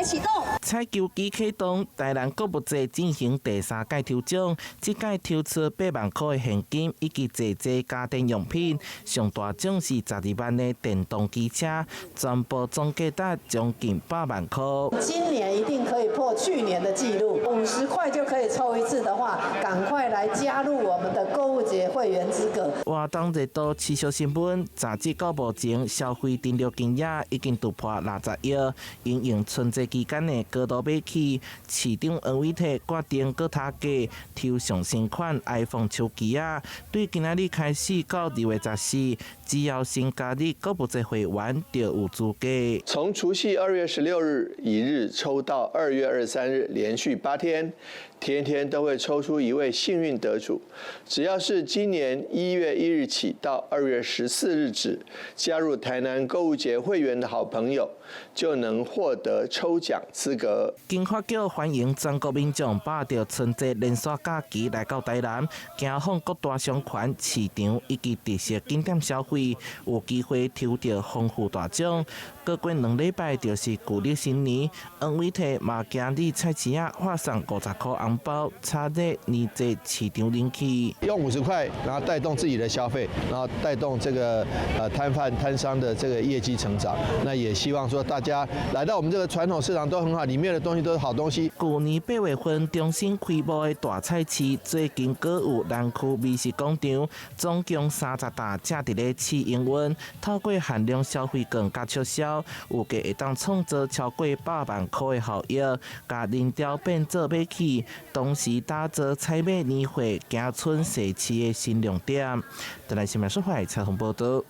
啟動。採購機啟動，台南購物節進行第3屆抽獎，這屆抽出8萬塊的現金以及濟家電用品，上大獎是12萬的電動機車，全部總價值將近8萬塊。今年一定可以破去年的紀錄，50塊就可以抽一次的話，趕快來加入我們的購物節會員資格。活動熱度持續升溫，截至到目前消費電力金額已經突破60億，因應春節期間的高度買起，市長黃偉綽決定閣加價抽上新款 iPhone 手機啊！對今仔日開始到2月14，只要新加入購物節會員就有資格。從除夕2月16日一日抽到2月23日，連續8天，天天都會抽出一位幸運得主。只要是今年1月1日起到2月14日止加入台南購物節會員的好朋友，就能獲得抽獎資格。經發局歡迎全國民眾把握春節連續假期來到台南，走訪各大商圈、市場以及特色景點消費，有機會抽到豐富大獎。過過2禮拜就是舊曆新年，黃偉綽嘛今日菜市仔發送50塊紅包，插在年節市場人氣。用50塊，然後帶動自己的消費，然後帶動這個攤商的這個業績成長。那也希望說大家來到我們這個傳統市場都很好，裡面的東西都是好東西。去年8月份重新開幕的大菜市，最近閣有南區美食廣場，總共30大正佇咧試營運，透過限量消費券加促銷，有計會當創造超過8萬塊的效益，甲人潮變做買起，同時打造採買年會行春社區的新亮點。台南新聞社會採訪報道。